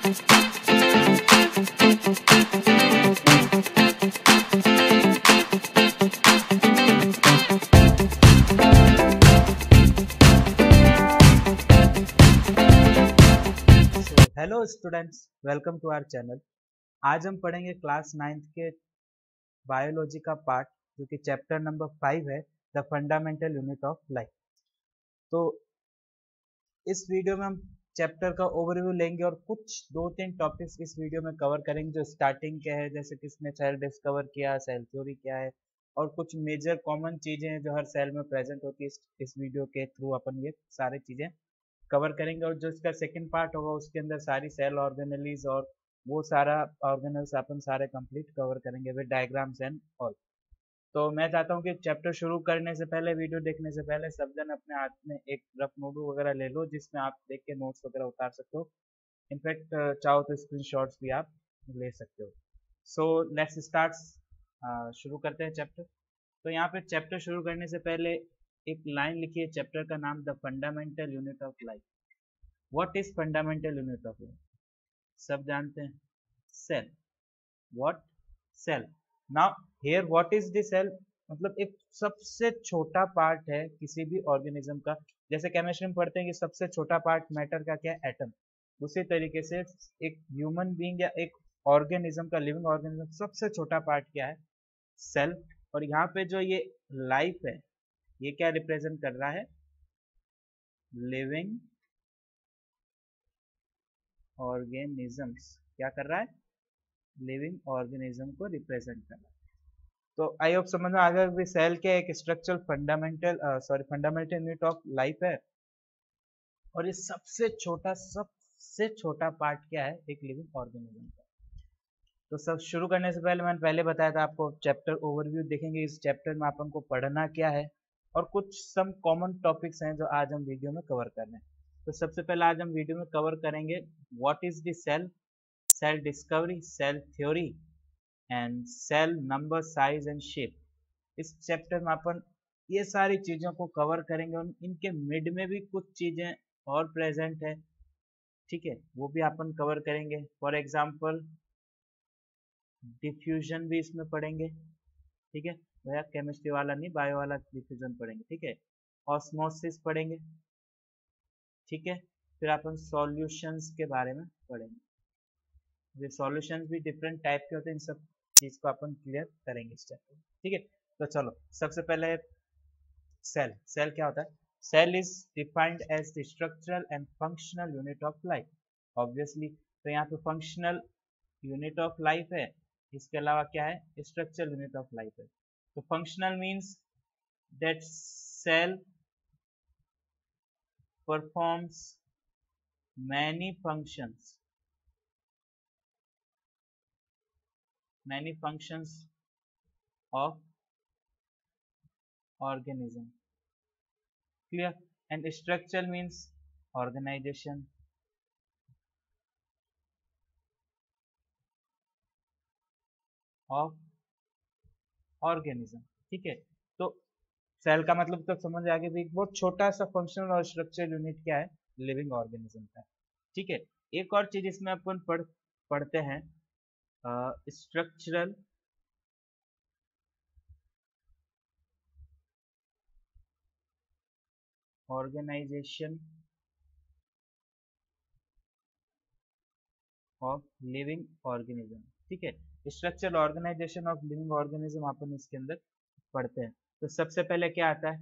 Hello students, welcome to our channel. आज हम पढ़ेंगे क्लास 9th के बायोलॉजी का पार्ट जो कि चैप्टर नंबर 5 है, the fundamental unit of life. तो इस वीडियो में हम चैप्टर का ओवरव्यू लेंगे और कुछ 2-3 टॉपिक्स इस वीडियो में कवर करेंगे जो स्टार्टिंग के है, जैसे किसने सेल डिस्कवर किया, सेल थ्योरी क्या है, और कुछ मेजर कॉमन चीजें हैं जो हर सेल में प्रेजेंट होती है। इस वीडियो के थ्रू अपन ये सारी चीजें कवर करेंगे। और जो इसका सेकंड पार्ट होगा उसके अंदर सारी सेल ऑर्गेनेलीज और वो सारा ऑर्गेनल्स अपन सारे कंप्लीट कवर करेंगे विद डायग्राम्स एंड ऑल। तो मैं चाहता हूँ कि चैप्टर शुरू करने से पहले, वीडियो देखने से पहले सब जन अपने हाथ में एक रफ नोटबुक वगैरह ले लो जिसमें आप देख के नोट्स वगैरह उतार सकते हो। इनफैक्ट चाहो तो स्क्रीनशॉट्स भी आप ले सकते हो। So let's start. शुरू करते हैं चैप्टर। तो यहाँ पे चैप्टर शुरू करने से पहले एक लाइन लिखिए, चैप्टर का नाम the fundamental unit of life. What is fundamental unit of life? सब जानते हैं, cell. What? Cell. Now here what is the cell? मतलब एक सबसे छोटा पार्ट है किसी भी ऑर्गेनिज्म का। जैसे केमिस्ट्री में पढ़ते हैं कि सबसे छोटा पार्ट मैटर का क्या है? एटम। उसी तरीके से एक ह्यूमन बीइंग या एक ऑर्गेनिज्म का, लिविंग ऑर्गेनिज्म सबसे छोटा पार्ट क्या है? सेल। और यहाँ पे जो ये लाइफ है ये क्या रिप्रेजेंट कर रहा है? Living organisms. क्या कर रहा है? लिविंग ऑर्गेनिज्म को रिप्रेजेंट कर रहा है। तो आई होप समझ में आ गया कि सेल क्या एक structural fundamental unit of life है। और ये सबसे छोटा पार्ट क्या है? एक लिविंग ऑर्गेनिज्म का। तो सब शुरू करने से पहले मैंने पहले बताया था आपको चैप्टर ओवरव्यू देखेंगे। इस चैप्टर में अपन को पढ़ना क्या है और कुछ सम कॉमन टॉपिक्स हैं जो आज हम वीडियो में कवर कर रहे हैं। तो सबसे पहले आज हम वीडियो में कवर करेंगे what is the cell, cell discovery, cell theory and cell number, size and shape. इस चैप्टर में अपन ये सारी चीजों को कवर करेंगे और इनके मिड में भी कुछ चीजें और प्रेजेंट है, ठीक है, वो भी अपन कवर करेंगे। फॉर एग्जाम्पल डिफ्यूजन भी इसमें पढ़ेंगे, ठीक है भैया, केमिस्ट्री वाला नहीं, बायो वाला डिफ्यूजन पढ़ेंगे, ठीक है। ऑस्मोसिस पढ़ेंगे, ठीक है। फिर अपन सॉल्यूशंस के बारे में पढ़ेंगे। ये सॉल्यूशंस भी डिफरेंट टाइप के होते हैं, इन सब चीज को अपन क्लियर करेंगे इस चैप्टर में, ठीक है। तो चलो सबसे पहले सेल। सेल क्या होता है? Cell is defined as the structural and functional unit of life. Obviously तो यहाँ पे फंक्शनल यूनिट ऑफ लाइफ है, इसके अलावा क्या है? स्ट्रक्चरल यूनिट ऑफ लाइफ है। तो functional means that cell performs many functions of organism, clear? And structural means organization of organism, ठीक है। तो सेल का मतलब तो समझ आ गया, एक बहुत छोटा सा फंक्शनल और स्ट्रक्चरल यूनिट क्या है? लिविंग ऑर्गेनिज्म का, ठीक है। एक और चीज इसमें अपन पढ़ते हैं, structural organization of living organism, ठीक है। Structural organization of living organism अपन इसके अंदर पढ़ते हैं। तो सबसे पहले क्या आता है?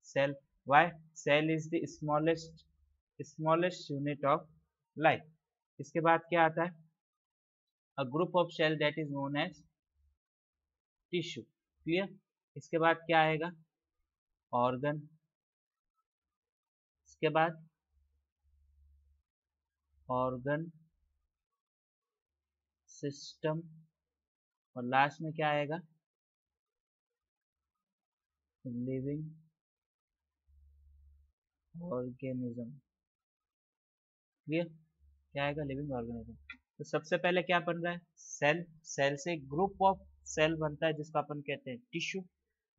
Cell. Why? Cell is the smallest unit of life. इसके बाद क्या आता है? A group of cell that is known as tissue, clear. इसके बाद क्या आएगा? ऑर्गन। इसके बाद ऑर्गन सिस्टम, और लास्ट में क्या आएगा? Living organism, clear. क्या आएगा? Living organism. तो सबसे पहले क्या बन रहा है? सेल। सेल से ग्रुप ऑफ सेल बनता है जिसको अपन कहते हैं टिश्यू।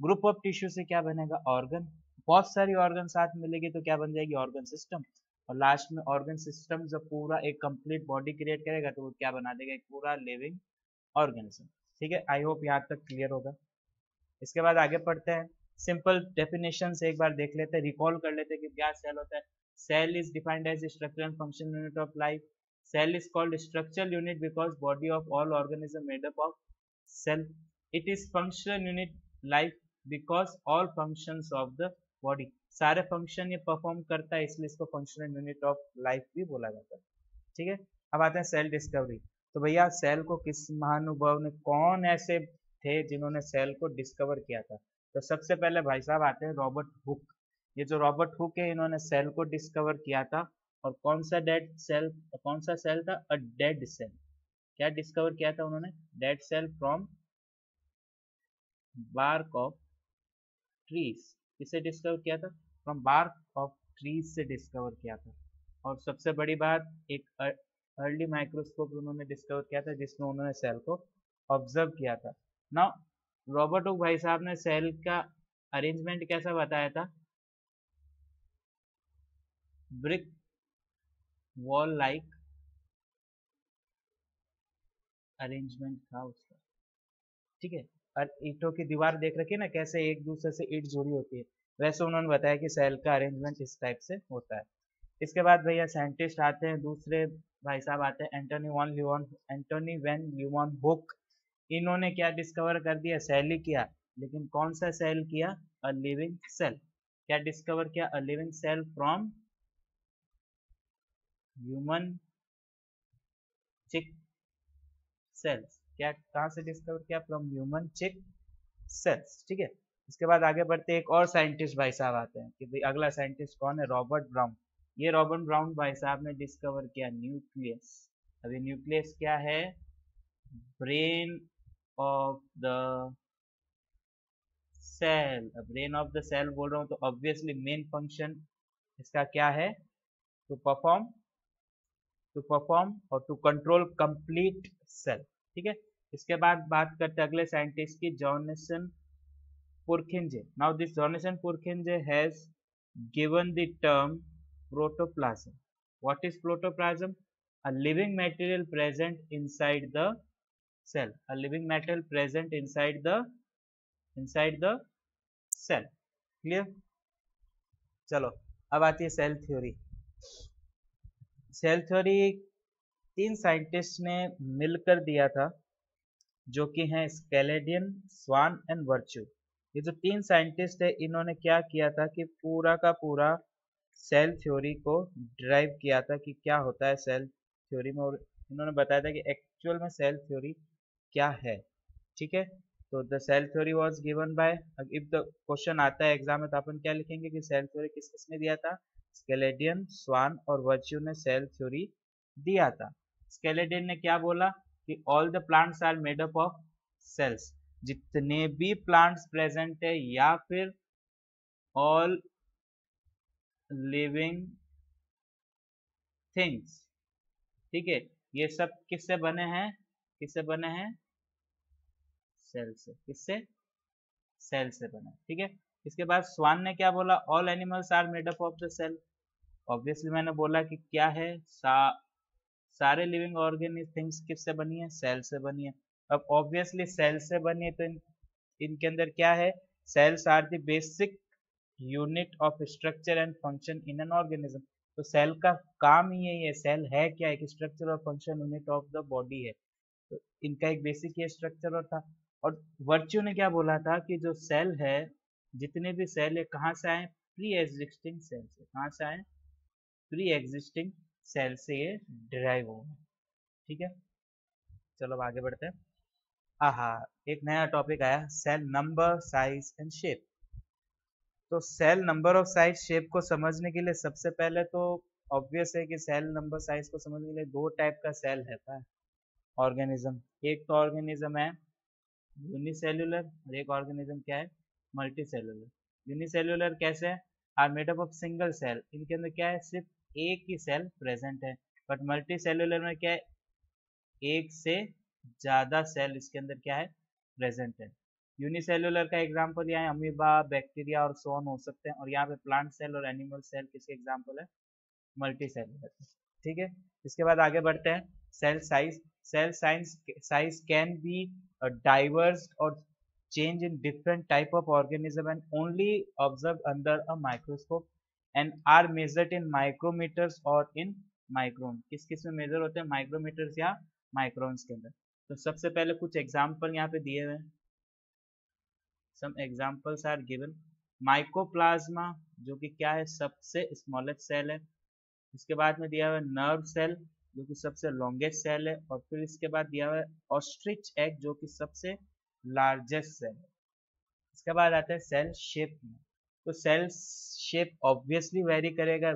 ग्रुप ऑफ टिश्यू से क्या बनेगा? ऑर्गन। बहुत सारी ऑर्गन साथ मिलेगी तो क्या बन जाएगी? Organ system. और लास्ट में ऑर्गन सिस्टम जब पूरा एक कंप्लीट बॉडी क्रिएट करेगा तो वो क्या बना देगा, एक पूरा लिविंग ऑर्गेनिज्म। ठीक है, आई होप यहाँ तक क्लियर होगा। इसके बाद आगे पढ़ते हैं, सिंपल डेफिनेशन से एक बार देख लेते हैं, रिकॉल कर लेते हैं कि क्या सेल होता है। Cell is defined as structural and functional unit of life. Cell is called structural unit because body of all organism made up of cell. It is functional unit life because all functions of the body, सारे function ये perform करता है इसलिए इसको functional unit of life भी बोला जाता है। ठीक है, अब आते हैं सेल डिस्कवरी। तो भैया सेल को किस महानुभाव ने, कौन ऐसे थे जिन्होंने सेल को डिस्कवर किया था? तो सबसे पहले भाई साहब आते हैं रॉबर्ट हुक। ये जो रॉबर्ट हुक है इन्होंने सेल को डिस्कवर किया था। और कौन सा डेड सेल, कौन सा सेल था? A dead cell. क्या डिस्कवर किया था उन्होंने? Dead cell from bark of trees. किसे डिस्कवर किया था? फ्रॉम बार्क ऑफ ट्रीज से डिस्कवर किया था। और सबसे बड़ी बात, एक अर्ली माइक्रोस्कोप उन्होंने डिस्कवर किया था जिसमें उन्होंने सेल को ऑब्जर्व किया था। नाउ रॉबर्ट हुक भाई साहब ने सेल का अरेंजमेंट कैसा बताया था? ब्रिक वॉल लाइक अरेंजमेंट था उसका। ठीक है, और ईंटों की दीवार देख रखी है ना, कैसे एक दूसरे से ईंट जुड़ी होती है, वैसे उन्होंने बताया कि सेल का अरेंजमेंट इस टाइप से होता है। इसके बाद भैया साइंटिस्ट आते हैं दूसरे, भाई साहब आते हैं एंटोनी वेन ल्यूवन हुक। इन्होंने क्या डिस्कवर कर दिया? सेल ही किया, लेकिन कौन सा सेल किया? A living cell. क्या डिस्कवर किया? A living cell from human cheek cells. क्या, कहाँ से डिस्कवर किया? From human cheek cells. ठीक है, इसके बाद आगे बढ़ते एक और साइंटिस्ट भाई साहब आते हैं कि भाई अगला साइंटिस्ट कौन है? Robert brown. ये रॉबर्ट ब्राउन भाई साहब ने डिस्कवर किया न्यूक्लियस। अभी न्यूक्लियस क्या है? Brain of the cell. Brain of the cell बोल रहा हूँ तो ऑब्वियसली मेन फंक्शन इसका क्या है? टू परफॉर्म और टू कंट्रोल कंप्लीट सेल। ठीक है, इसके बाद बात करते हैं अगले साइंटिस्ट की, Johnson Purkinje. Now this Johnson Purkinje has given the term protoplasm. What is protoplasm? a living material present inside the cell, a living material present inside the cell। Clear? चलो अब आती है cell theory. Cell theory 3 scientist ने मिलकर दिया था, जो कि हैं स्केलेडियन, स्वान एंड वर्च्यू। ये जो 3 साइंटिस्ट है इन्होंने क्या किया था कि पूरा का पूरा सेल थ्योरी को ड्राइव किया था कि क्या होता है सेल थ्योरी में, और इन्होंने बताया था कि एक्चुअल में सेल थ्योरी क्या है। ठीक है, तो the cell theory was given by, if the question आता है एग्जाम में तो अपन क्या लिखेंगे कि सेल थ्योरी किस किसने दिया था? स्केलेडियन, स्वान और वर्च्यू ने सेल थ्योरी दिया था। स्केलेडियन ने क्या बोला कि all the plants are made up of cells. जितने भी प्लांट्स प्रेजेंट है या फिर ऑल लिविंग थिंग्स, ठीक है, ये सब किससे बने हैं? किससे बने हैं? सेल से। किससे? सेल से बने। ठीक है, इसके बाद स्वान ने क्या बोला? All animals are made up of the cell. Obviously मैंने बोला कि क्या है, सारे लिविंग ऑर्गेनिक थिंग्स किससे बनी है? सेल से बनी है। अब ऑब्वियसली सेल से बनी है तो इनके अंदर क्या है? Cells are the basic unit of structure and function in an organism. तो सेल का काम ही यही है। सेल है क्या? एक स्ट्रक्चर और function unit of the body है। तो इनका एक बेसिक ये स्ट्रक्चर और था। और वर्च्यू ने क्या बोला था कि जो सेल है, जितने भी सेल है कहाँ से आए? प्री एग्जिस्टिंग सेल से। कहाँ से आए? प्री एग्जिस्टिंग सेल से ये डिराइव हो। ठीक है, चलो अब आगे बढ़ते हैं। आहा, एक नया टॉपिक आया, cell number, size and shape. तो cell number of size shape को समझने के लिए सबसे पहले तो ऑब्वियस है कि सेल नंबर साइज को समझने के लिए 2 टाइप का सेल रहता है ऑर्गेनिज्म। एक तो ऑर्गेनिज्म है यूनिसेल्युलर और एक ऑर्गेनिज्म क्या है? Multi cellular. यूनिसेल्युलर कैसे है? Are made up of single cell. इनके अंदर क्या है? सिर्फ एक ही सेल प्रेजेंट है। बट मल्टी सेल्युलर में क्या है? एक से ज्यादा सेल इसके अंदर क्या है? प्रेजेंट है। यूनिसेल्युलर का एग्जांपल यहाँ अमीबा, बैक्टीरिया और सो ऑन हो सकते हैं। और यहाँ पे प्लांट सेल और एनिमल सेल किसके एग्जांपल है? Multicellular. ठीक है, इसके बाद आगे बढ़ते हैं। Cell size. Cell size can be diverse और change in different type of organism and only observed under a microscope and are measured in micrometers or in micron। किस किस में मेजर होते हैं? माइक्रोमीटर्स या माइक्रोन्स के अंदर। तो सबसे पहले कुछ एग्जांपल यहाँ पे दिए हुए हैं। Some examples are given. Mycoplasma जो कि क्या है? सबसे स्मॉलेस्ट सेल है। इसके बाद में दिया हुआ है नर्व सेल जो कि सबसे लॉन्गेस्ट सेल है, और फिर इसके बाद दिया हुआ है ऑस्ट्रिच एग जो कि सबसे लार्जेस्ट सेल है। इसके बाद आता है सेल शेप में। तो सेल शेप ऑब्वियसली वेरी करेगा,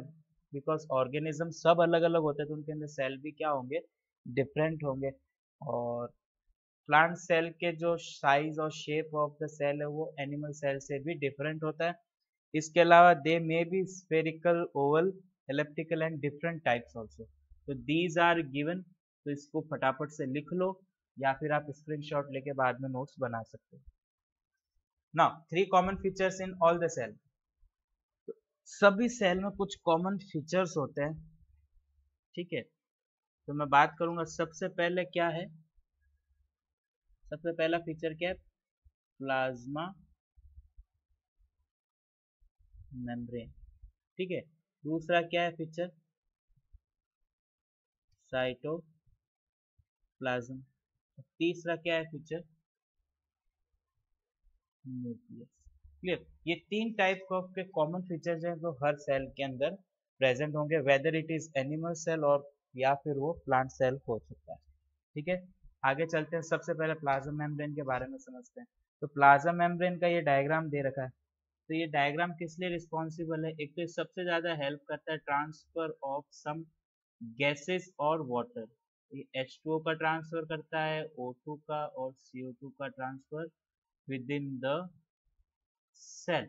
बिकॉज ऑर्गेनिज्म सब अलग अलग होते हैं, तो उनके अंदर सेल भी क्या होंगे? डिफरेंट होंगे। और प्लांट सेल के जो साइज और शेप ऑफ द सेल है वो एनिमल सेल से भी डिफरेंट होता है। इसके अलावा they may be spherical, oval, elliptical and different types also. तो दीज आर गिवन। तो इसको फटाफट से लिख लो या फिर आप स्क्रीनशॉट लेके बाद में नोट्स बना सकते हो। Now 3 common features in all the cell. सभी सेल में कुछ कॉमन फीचर्स होते हैं। ठीक है, तो मैं बात करूंगा सबसे पहले क्या है। सबसे पहला फीचर क्या है? Plasma membrane. ठीक है, दूसरा क्या है फीचर? साइटोप्लाज्म। तीसरा क्या है फीचर? न्यूक्लियस। क्लियर? ये 3 टाइप के कॉमन फीचर्स हैं जो हर सेल के अंदर प्रेजेंट होंगे, whether it is animal cell और या फिर वो प्लांट सेल हो सकता है। ठीक है, आगे चलते हैं। सबसे पहले प्लाज्मा मेम्ब्रेन के बारे में समझते हैं। तो प्लाज्मा मेम्ब्रेन का ये डायग्राम दे रखा है। तो ये डायग्राम किस लिए रिस्पॉन्सिबल है? एक तो सबसे ज्यादा हेल्प करता है ट्रांसफर ऑफ सम गैसेस और वाटर। ये H2O का ट्रांसफर करता है, O2 का और CO2 का transfer within the cell.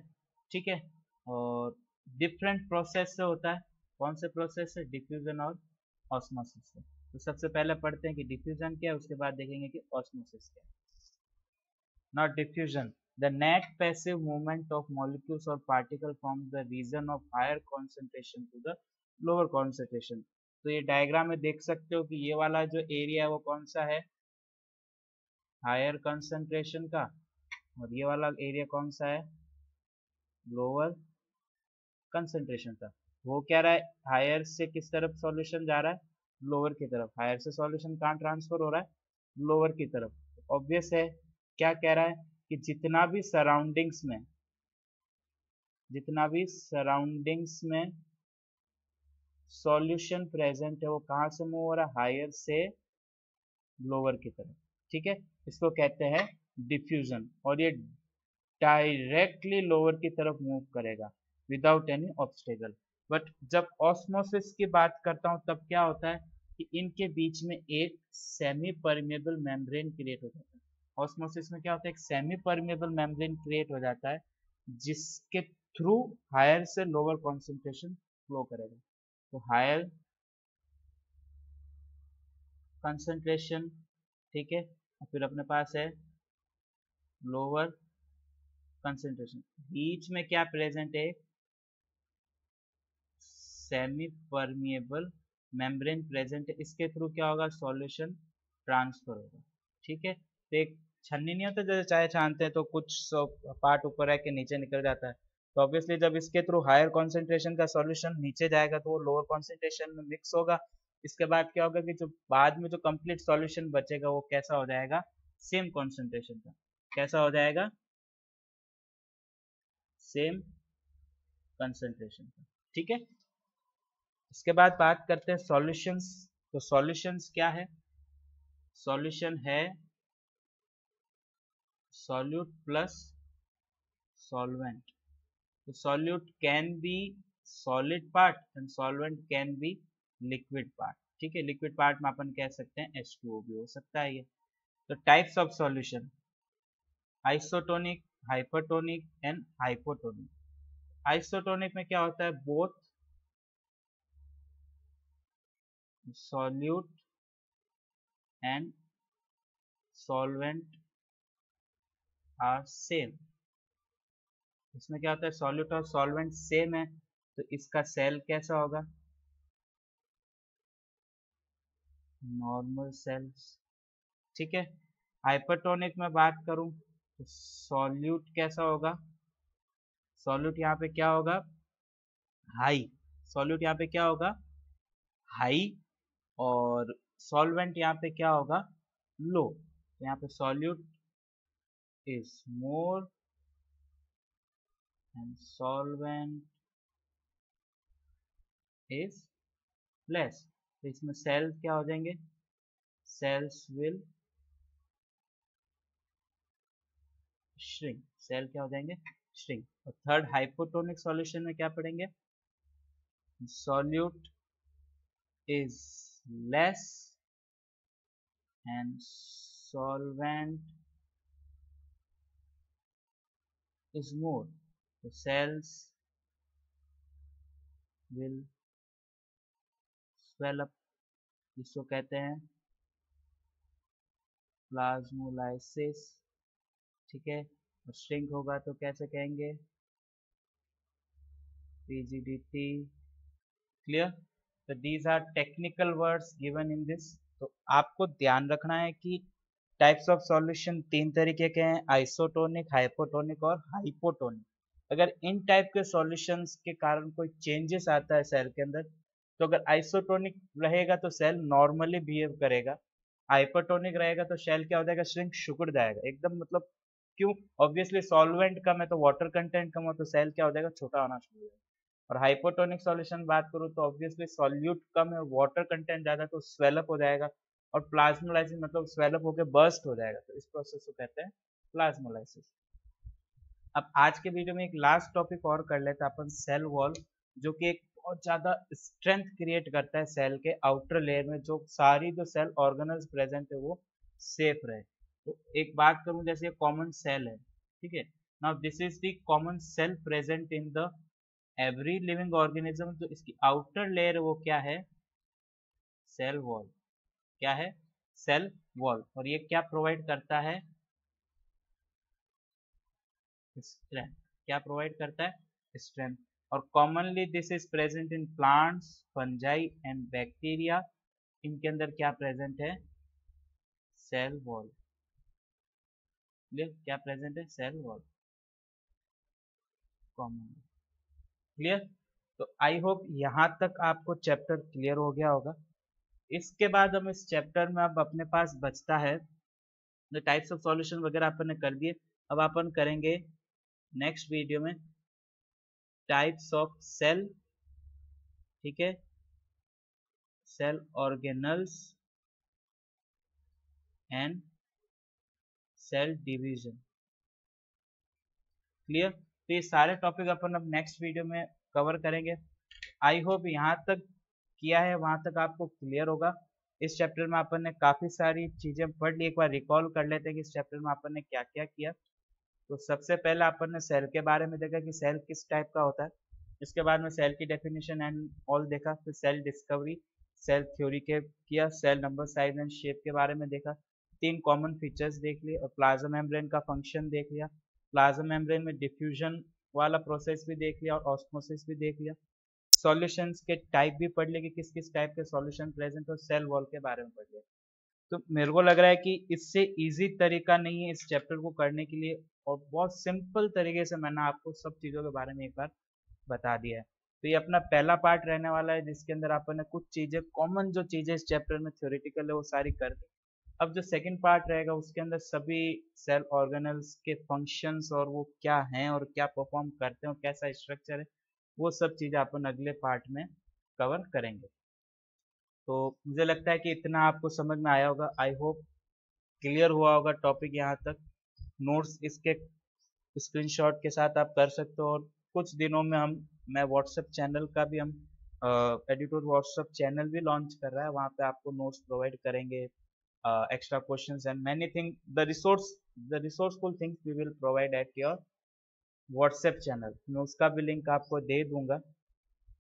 ठीक है, और डिफरेंट प्रोसेस से होता है। कौन से प्रोसेस से? डिफ्यूजन और ऑस्मोसिस से। तो सबसे पहले पढ़ते हैं कि डिफ्यूजन क्या है, उसके बाद देखेंगे कि ऑस्मोसिस क्या है। Not diffusion, the net passive movement of molecules or particle from the region of higher concentration to the lower concentration। तो ये डायग्राम में देख सकते हो कि ये वाला जो एरिया है वो कौन सा है? हायर कंसंट्रेशन का। और ये वाला एरिया कौन सा है? लोअर कंसंट्रेशन का। वो क्या रहा है? हायर से किस तरफ सॉल्यूशन जा रहा है? लोअर की तरफ। हायर से सॉल्यूशन कहाँ ट्रांसफर हो रहा है? लोअर की तरफ। ऑब्वियस है, क्या कह रहा है कि जितना भी सराउंडिंग्स में सॉल्यूशन प्रेजेंट है वो कहाँ से मूव हो रहा है? हायर से लोअर की तरफ। ठीक है, इसको कहते हैं डिफ्यूजन। और ये डायरेक्टली लोअर की तरफ मूव करेगा विदाउट एनी ऑब्स्टेकल। बट जब ऑस्मोसिस की बात करता हूं तब क्या होता है कि इनके बीच में एक सेमी परमेबल मेम्ब्रेन क्रिएट हो जाता है। ऑस्मोसिस में क्या होता है? एक सेमी परमेबल मेम्ब्रेन क्रिएट हो जाता है जिसके थ्रू हायर से लोअर कॉन्सेंट्रेशन फ्लो करेगा। तो हायर कंसंट्रेशन, ठीक है, और फिर अपने पास है लोअर कंसंट्रेशन। बीच में क्या प्रेजेंट है? सेमी परमिएबल मेम्ब्रेन प्रेजेंट है। इसके थ्रू क्या होगा? सॉल्यूशन ट्रांसफर होगा। ठीक है, तो एक छन्नी नहीं होता जैसे चाय छानते हैं तो कुछ पार्ट ऊपर है कि नीचे निकल जाता है। तो ऑब्वियसली जब इसके थ्रू हायर कॉन्सेंट्रेशन का सॉल्यूशन नीचे जाएगा तो वो लोअर कॉन्सेंट्रेशन में मिक्स होगा। इसके बाद क्या होगा कि जो बाद में जो कंप्लीट सॉल्यूशन बचेगा वो कैसा हो जाएगा? सेम कॉन्सेंट्रेशन का। कैसा हो जाएगा? सेम कंसंट्रेशन का। ठीक है, इसके बाद बात करते हैं सॉल्यूशंस। तो सॉल्यूशंस क्या है? सॉल्यूशन है सॉल्यूट प्लस सॉल्वेंट। तो solute can be solid part and solvent can be liquid part. ठीक है, लिक्विड पार्ट में अपन कह सकते हैं H2O भी हो सकता है ये। तो types of solution: isotonic, hypertonic and hypotonic. Isotonic में क्या होता है? Both solute and solvent are same। इसमें क्या होता है? सॉल्यूट और सॉल्वेंट सेम है तो इसका सेल कैसा होगा? नॉर्मल सेल्स, ठीक है। हाइपरटोनिक में बात करूं तो सॉल्यूट कैसा होगा, सॉल्यूट यहाँ पे क्या होगा, हाई, सॉल्यूट यहाँ पे क्या होगा, हाई, और सॉल्वेंट यहाँ पे क्या होगा, लो। यहाँ पे solute is more and solvent is less. तो इसमें सेल्स क्या हो जाएंगे, सेल्स विल श्रिंक, सेल क्या हो जाएंगे, श्रिंक। और थर्ड हाइपोटोनिक सॉल्यूशन में क्या पढ़ेंगे, solute is less and solvent is more. तो सेल्स विल स्वेल अप, जिसको कहते हैं प्लाज्मोलाइसिस, ठीक है। और श्रिंक होगा तो कैसे कहेंगे, पीजीडीटी, क्लियर। तो these are technical words given in this. तो आपको ध्यान रखना है कि टाइप्स ऑफ सॉल्यूशन तीन तरीके के हैं, आइसोटोनिक, हाइपोटोनिक और हाइपोटोनिक। अगर इन टाइप के सॉल्यूशंस के कारण कोई चेंजेस आता है सेल के अंदर, तो अगर आइसोटोनिक रहेगा तो सेल नॉर्मली बिहेव करेगा, हाइपोटोनिक रहेगा तो सेल क्या हो जाएगा, श्रिंक सिकुड़ जाएगा एकदम, मतलब क्यों, ऑब्वियसली सॉल्वेंट कम है तो वाटर कंटेंट कम हो तो सेल क्या हो जाएगा, छोटा होना शुरू हो जाएगा। और हाइपोटोनिक सॉल्यूशन बात करूँ तो ऑब्वियसली सॉल्यूट कम है, वाटर कंटेंट ज्यादा, तो स्वेलअप हो जाएगा। और प्लाज्मोलाइसिस मतलब स्वेलअप होकर बर्स्ट हो जाएगा, तो इस प्रोसेस को कहते हैं प्लाज्मोलाइसिस। अब आज के वीडियो में एक लास्ट टॉपिक और कर लेते हैं अपन, सेल वॉल, जो कि एक बहुत ज्यादा स्ट्रेंथ क्रिएट करता है सेल के आउटर लेयर में, जो सारी जो सेल ऑर्गेनल्स प्रेजेंट है वो सेफ रहे। तो एक बात करूं, जैसे कॉमन सेल है, ठीक है, now this is the common cell present in the every living organism. तो इसकी आउटर लेयर वो क्या है, सेल वॉल, क्या है, सेल वॉल। और ये क्या प्रोवाइड करता है, स्ट्रेंथ, क्या प्रोवाइड करता है, स्ट्रेंथ। और commonly this is present in plants, fungi and bacteria, इनके अंदर क्या प्रेजेंट है, सेल वॉल, क्या प्रेजेंट है, सेल वॉल कॉमन, क्लियर। तो आई होप यहाँ तक आपको चैप्टर क्लियर हो गया होगा। इसके बाद हम इस चैप्टर में अब अपने पास बचता है टाइप्स ऑफ सॉल्यूशन वगैरह अपन ने कर दिए। अब अपन करेंगे नेक्स्ट वीडियो में टाइप्स ऑफ सेल, ठीक है, cell organelles and cell division, clear. तो ये सारे टॉपिक अपन अब नेक्स्ट वीडियो में कवर करेंगे। आई होप यहाँ तक किया है वहां तक आपको क्लियर होगा। इस चैप्टर में अपन ने काफी सारी चीजें पढ़ ली, एक बार रिकॉल कर लेते हैं कि इस चैप्टर में अपन ने क्या क्या किया। तो सबसे पहले अपन ने सेल के बारे में देखा कि सेल किस टाइप का होता है, इसके बाद में सेल की डेफिनेशन एंड ऑल देखा, फिर सेल डिस्कवरी, सेल थ्योरी के किया, cell number, size and shape के बारे में देखा, तीन कॉमन फीचर्स देख लिए, और प्लाज्मा मेम्ब्रेन का फंक्शन देख लिया, प्लाज्मा मेम्ब्रेन में डिफ्यूजन वाला प्रोसेस भी देख लिया और ऑस्मोसिस भी देख लिया, सॉल्यूशंस के टाइप भी पढ़ लिए कि किस किस टाइप के सॉल्यूशन प्रेजेंट, और सेल वॉल के बारे में पढ़ लिया। तो मेरे को लग रहा है कि इससे इजी तरीका नहीं है इस चैप्टर को करने के लिए, और बहुत सिंपल तरीके से मैंने आपको सब चीज़ों के बारे में एक बार बता दिया है। तो ये अपना पहला पार्ट रहने वाला है, जिसके अंदर अपन ने कुछ चीज़ें कॉमन जो चीज़ें इस चैप्टर में थ्योरेटिकल है वो सारी कर दी। अब जो सेकंड पार्ट रहेगा उसके अंदर सभी सेल ऑर्गेनल्स के फंक्शंस और वो क्या हैं और क्या परफॉर्म करते हैं और कैसा स्ट्रक्चर है, वो सब चीज़ें अपन अगले पार्ट में कवर करेंगे। तो मुझे लगता है कि इतना आपको समझ में आया होगा, आई होप क्लियर हुआ होगा टॉपिक यहाँ तक। नोट्स इसके स्क्रीनशॉट के साथ आप कर सकते हो, और कुछ दिनों में मैं व्हाट्सएप चैनल का भी हम एडिटर व्हाट्सएप चैनल भी लॉन्च कर रहा है, वहाँ पे आपको नोट्स प्रोवाइड करेंगे, extra questions and many thing, the resourceful things we will provide at your WhatsApp channel. मैं उसका भी लिंक आपको दे दूंगा,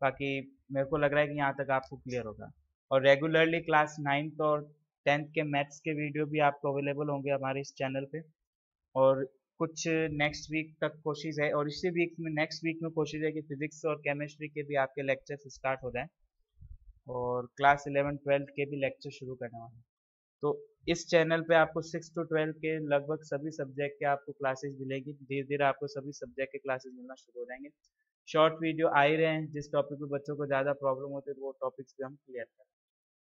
बाकी मेरे को लग रहा है कि यहाँ तक आपको क्लियर होगा। और रेगुलरली क्लास 9th और 10th के मैथ्स के वीडियो भी आपको अवेलेबल होंगे हमारे इस चैनल पे। और कुछ नेक्स्ट वीक तक कोशिश है, और इसी वीक में नेक्स्ट वीक में कोशिश है कि फिजिक्स और केमिस्ट्री के भी आपके लेक्चर्स स्टार्ट हो जाएं। और क्लास 11-12 के भी लेक्चर शुरू करने वाले हैं। तो इस चैनल पे आपको 6 to 12 के लगभग सभी सब्जेक्ट के आपको क्लासेस मिलेगी। धीरे धीरे आपको सभी सब्जेक्ट के क्लासेस मिलना शुरू हो जाएंगे। शॉर्ट वीडियो आ ही रहे हैं, जिस टॉपिक पे बच्चों को ज़्यादा प्रॉब्लम होती है वो टॉपिक्स भी हम क्लियर करें।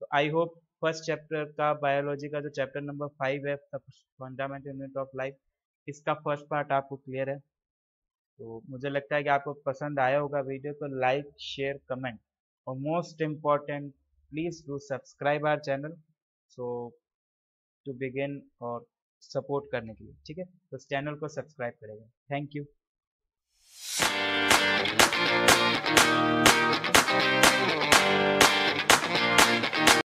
तो आई होप फर्स्ट चैप्टर का बायोलॉजी का जो चैप्टर नंबर 5 है, फंडामेंटल यूनिट ऑफ लाइफ, इसका फर्स्ट पार्ट आपको क्लियर है। तो मुझे लगता है कि आपको पसंद आया होगा वीडियो, तो लाइक शेयर कमेंट और most important please do subscribe our channel so to begin और सपोर्ट करने के लिए। ठीक है, तो इस चैनल को सब्सक्राइब करेगा। Thank you.